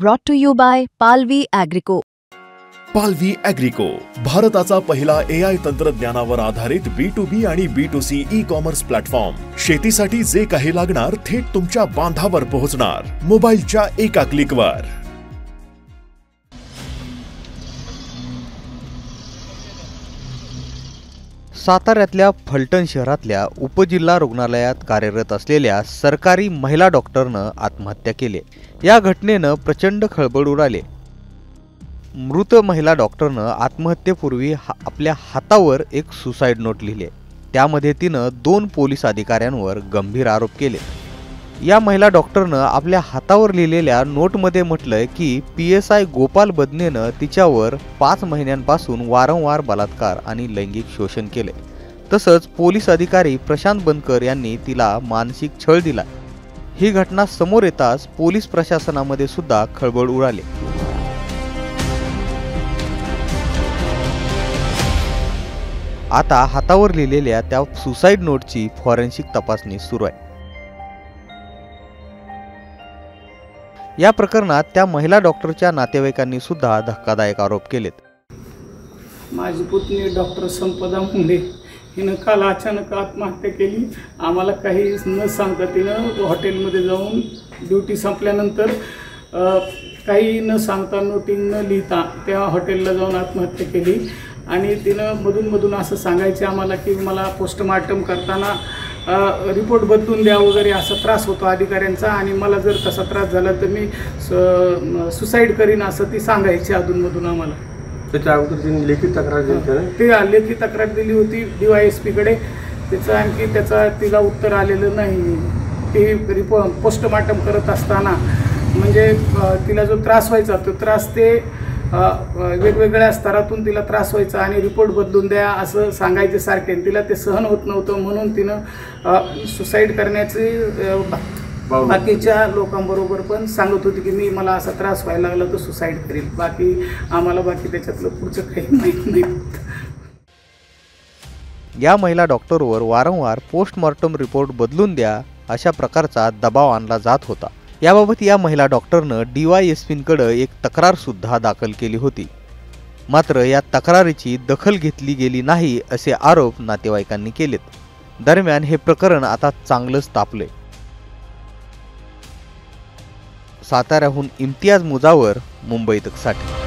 Brought to you by Palvi Agrico. पालवी ॲग्रिको, भारताचा पहिला AI तंत्रज्ञानावर आधारित B2B आणि B2C ई-कॉमर्स प्लॅटफॉर्म. शेतीसाठी जे काही लागणार थेट तुमच्या बांधावर पोहोचणार, मोबाईलच्या एका क्लिकवर. साताऱ्यातल्या फलटण शहरातल्या उपजिल्हा रुग्णालयात कार्यरत असलेल्या सरकारी महिला डॉक्टरनं आत्महत्या केली. या घटनेनं प्रचंड खळबळ उडाली. मृत महिला डॉक्टरनं आत्महत्येपूर्वी आपल्या हातावर एक सुसाईड नोट लिहिली. त्यामध्ये तिनं 2 पोलीस अधिकाऱ्यांवर गंभीर आरोप केले. या महिला डॉक्टरनं आपल्या हातावर लिहिलेल्या नोटमध्ये म्हटलंय की PSI गोपाल बदनेनं तिच्यावर 5 महिन्यांपासून वारंवार बलात्कार आणि लैंगिक शोषण केले. तसंच पोलीस अधिकारी प्रशांत बनकर यांनी तिला मानसिक छळ दिला. ही घटना समोर येताच पोलीस प्रशासनामध्ये सुद्धा खळबळ उडाली. आता हातावर लिहिलेल्या त्या सुसाईड नोटची फॉरेन्सिक तपासणी सुरू आहे. या प्रकरणात त्या महिला डॉक्टरच्या नातेवाईकांनी सुद्धा धक्कादायक आरोप केलेत. माझी पुतणी डॉक्टर संपदा मुंडे हिनं काल अचानक आत्महत्या केली. आम्हाला काही न सांगता तिनं हॉटेलमध्ये जाऊन ड्युटी संपल्यानंतर काही न सांगता नोटिंग न लिहिता त्या हॉटेलला जाऊन आत्महत्या केली. आणि तिनं मधून असं सांगायचे आम्हाला की मला पोस्टमार्टम करताना रिपोर्ट बदलून द्या वगैरे असा त्रास होतो अधिकाऱ्यांचा, आणि मला जर तसा त्रास झाला तर मी सुसाईड करीन असं ती सांगायची अधूनमधून आम्हाला. त्याच्या अगोदर तिने लेखी तक्रार दिली, ते लेखी तक्रार दिली होती DYSP-कडे. त्याचं आणखी तिला उत्तर आलेलं नाही. ती पोस्टमार्टम करत असताना म्हणजे तिला जो त्रास व्हायचा तो त्रास ते वेगवेगळ्या स्तरातून तिला त्रास व्हायचा आणि रिपोर्ट बदलून द्या असं सांगायचे सारखे. तिला ते सहन होत नव्हतं म्हणून तिनं सुसाईड करण्याची बाकीच्या लोकांबरोबर पण सांगत होती की मला असा त्रास व्हायला लागला तर सुसाईड करेल. आम्हाला त्याच्यातलं पुढचं काही माहीत नाही. या महिला डॉक्टरवर वारंवार पोस्टमॉर्टम रिपोर्ट बदलून द्या अशा प्रकारचा दबाव आणला जात होता. याबाबत या महिला डॉक्टरनं DYSP-कडे एक तक्रार सुद्धा दाखल केली होती. मात्र या तक्रारीची दखल घेतली गेली नाही असे आरोप नातेवाईकांनी केलेत. दरम्यान हे प्रकरण आता चांगलंच तापलंय. साताऱ्याहून इम्तियाज मुजावर, मुंबई तकसाठी.